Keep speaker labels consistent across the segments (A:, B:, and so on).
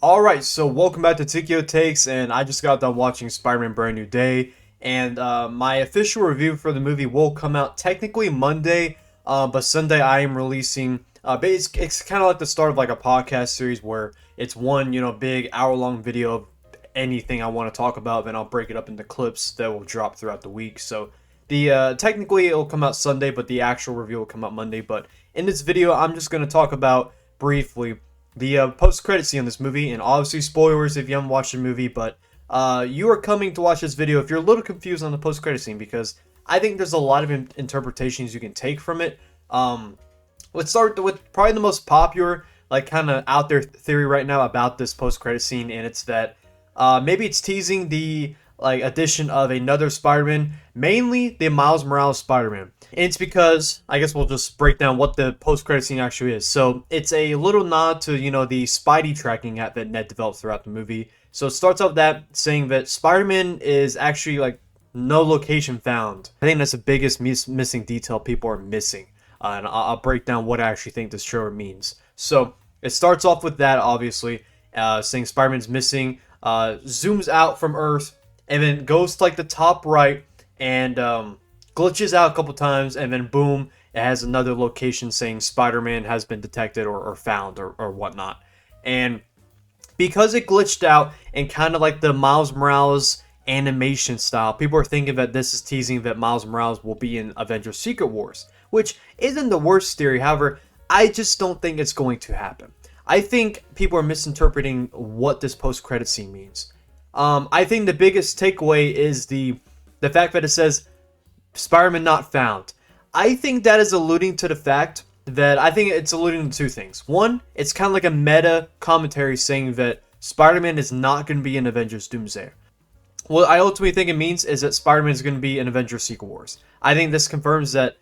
A: Alright, so welcome back to Tikio Takes, and I just got done watching Spider-Man Brand New Day, and my official review for the movie will come out technically Monday, but Sunday I am releasing, but it's kind of like the start of like a podcast series where it's one, big hour-long video of anything I want to talk about, then I'll break it up into clips that will drop throughout the week, so technically it'll come out Sunday, but the actual review will come out Monday, but in this video I'm just going to talk about briefly the post-credit scene in this movie, and obviously spoilers if you haven't watched the movie, but you are coming to watch this video if you're a little confused on the post-credit scene, because I think there's a lot of interpretations you can take from it. Let's start with probably the most popular, like kind of out there theory right now about this post-credit scene, and it's that maybe it's teasing the like addition of another Spider-Man, mainly the Miles Morales Spider-Man. And it's because, I guess we'll just break down what the post-credit scene actually is. So it's a little nod to, the Spidey tracking app that Ned developed throughout the movie. So it starts off that saying that Spider-Man is actually like no location found. I think that's the biggest missing detail people are missing. And I'll break down what I actually think this trailer means. So it starts off with that, obviously, saying Spider-Man's missing, zooms out from Earth, and then goes to like the top right and glitches out a couple times, and then boom, it has another location saying Spider-Man has been detected or found or whatnot. And because it glitched out and kind of like the Miles Morales animation style, people are thinking that this is teasing that Miles Morales will be in Avengers Secret Wars, which isn't the worst theory. However, I just don't think it's going to happen. I think people are misinterpreting what this post-credit scene means. I think the biggest takeaway is the fact that it says Spider-Man not found. I think that is alluding to the fact that I think it's alluding to two things. One, it's kind of like a meta commentary saying that Spider-Man is not going to be in Avengers Doomsday. What I ultimately think it means is that Spider-Man is going to be in Avengers Secret Wars. I think this confirms that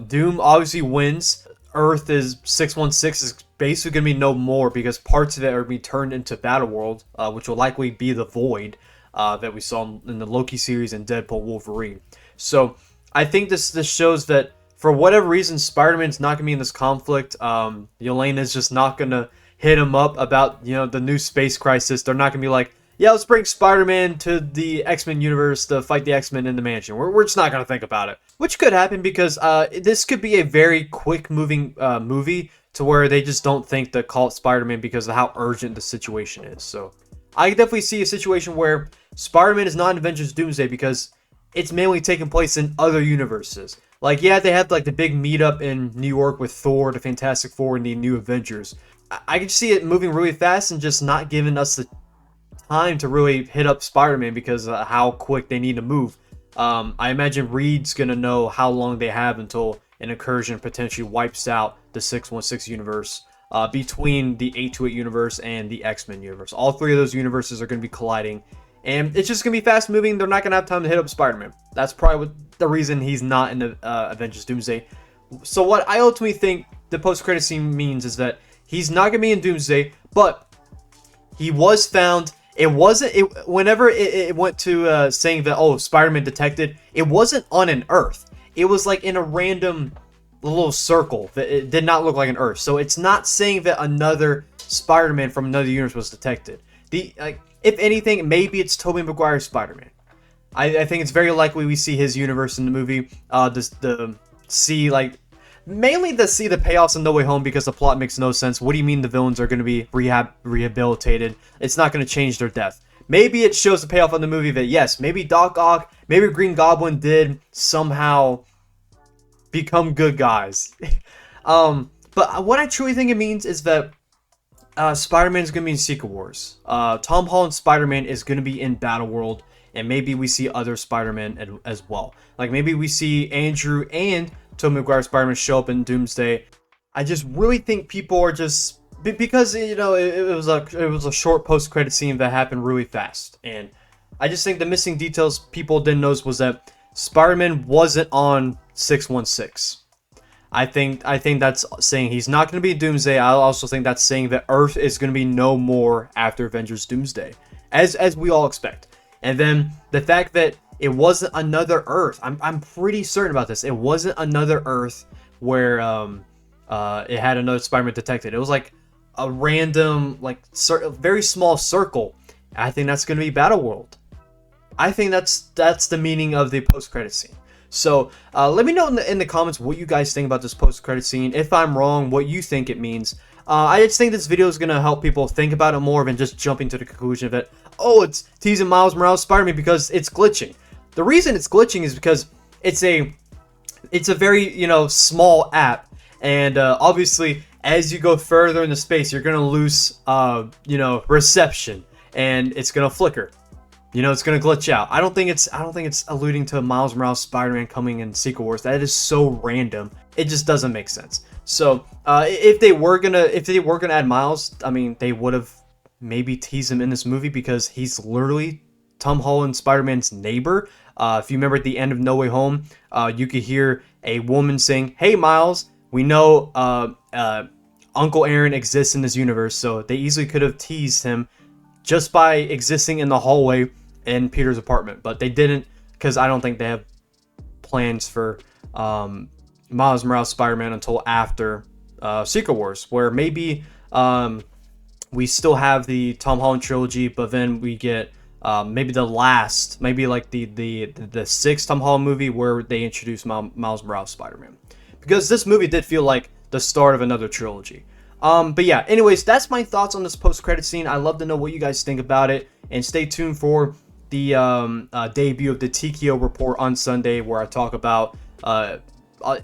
A: Doom obviously wins. Earth is 616 is basically going to be no more because parts of it are going to be turned into Battleworld, which will likely be the Void that we saw in the Loki series and Deadpool Wolverine. So I think this shows that for whatever reason, Spider-Man's not going to be in this conflict. Yelena's just not going to hit him up about the new space crisis. They're not going to be like, yeah, let's bring Spider-Man to the X-Men universe to fight the X-Men in the mansion. We're just not going to think about it. Which could happen because this could be a very quick-moving movie to where they just don't think to call it Spider-Man because of how urgent the situation is. So I definitely see a situation where Spider-Man is not in Avengers Doomsday because it's mainly taking place in other universes. Like, yeah, they had like the big meetup in New York with Thor, the Fantastic Four, and the New Avengers. I can see it moving really fast and just not giving us the time to really hit up Spider-Man because of how quick they need to move. I imagine Reed's gonna know how long they have until an incursion potentially wipes out the 616 universe between the 828 universe and the X-Men universe. All three of those universes are going to be colliding, and it's just going to be fast moving. They're not going to have time to hit up Spider-Man. That's probably the reason he's not in the Avengers Doomsday. So what I ultimately think the post-credit scene means is that he's not going to be in Doomsday, but he was found. It wasn't whenever it went to saying that Spider-Man detected, it wasn't on an Earth. It was like in a random little circle that it did not look like an Earth. So it's not saying that another Spider-Man from another universe was detected. If anything, maybe it's Tobey Maguire's Spider-Man. I think it's very likely we see his universe in the movie. Mainly to see the payoffs in No Way Home because the plot makes no sense. What do you mean the villains are going to be rehabilitated? It's not going to change their death. Maybe it shows the payoff in the movie that yes, maybe Doc Ock, maybe Green Goblin did somehow become good guys. But what I truly think it means is that Spider-Man is going to be in Secret Wars. Tom Holland's Spider-Man is going to be in Battleworld, and maybe we see other Spider-Man as well. Like maybe we see Andrew and Tobey Maguire's Spider-Man show up in Doomsday. I just really think people are just because it was a short post-credit scene that happened really fast, and I just think the missing details people didn't notice was that Spider-Man wasn't on 616. I think that's saying he's not going to be Doomsday. I also think that's saying that Earth is going to be no more after Avengers Doomsday, as we all expect. And then the fact that it wasn't another Earth, I'm pretty certain about this. It wasn't another Earth where it had another Spider-Man detected. It was like a random, like, very small circle. I think that's going to be Battleworld. I think that's the meaning of the post-credit scene. So let me know in the comments what you guys think about this post-credit scene. If I'm wrong, what you think it means. I just think this video is going to help people think about it more than just jumping to the conclusion of it. Oh, it's teasing Miles Morales Spider-Man because it's glitching. The reason it's glitching is because it's a very, you know, small app. And obviously, as you go further into space, you're going to lose, you know, reception. And it's going to flicker. You know, it's gonna glitch out. I don't think it's alluding to Miles Morales Spider-Man coming in Secret Wars. That is so random. It just doesn't make sense. So if they were gonna add Miles, I mean, they would have maybe teased him in this movie because he's literally Tom Holland Spider-Man's neighbor. If you remember at the end of No Way Home, you could hear a woman saying, "Hey Miles, we know Uncle Aaron exists in this universe," so they easily could have teased him just by existing in the hallway in Peter's apartment, but they didn't, because I don't think they have plans for Miles Morales Spider-Man until after Secret Wars, where maybe we still have the Tom Holland trilogy, but then we get maybe the last, maybe like the sixth Tom Holland movie where they introduce Miles Morales Spider-Man, because this movie did feel like the start of another trilogy. But yeah, anyways, that's my thoughts on this post-credit scene. I'd love to know what you guys think about it, and stay tuned for the debut of the TKO report on Sunday, where I talk about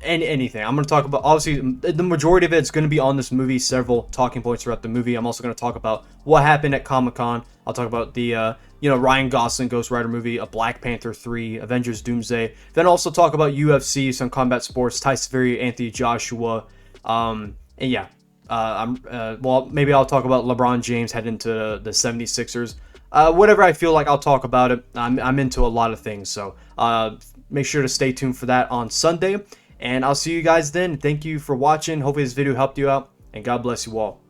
A: anything. I'm going to talk about, obviously, the majority of it's going to be on this movie, several talking points throughout the movie. I'm also going to talk about what happened at Comic-Con. I'll talk about the, you know, Ryan Gosling Ghost Rider movie, a Black Panther 3, Avengers Doomsday. Then also talk about UFC, some combat sports, Tyson Fury, Anthony Joshua, and yeah. Well, maybe I'll talk about LeBron James heading into the 76ers. Whatever I feel like, I'll talk about it. I'm into a lot of things, so make sure to stay tuned for that on Sunday, and I'll see you guys then. Thank you for watching. Hopefully this video helped you out, and God bless you all.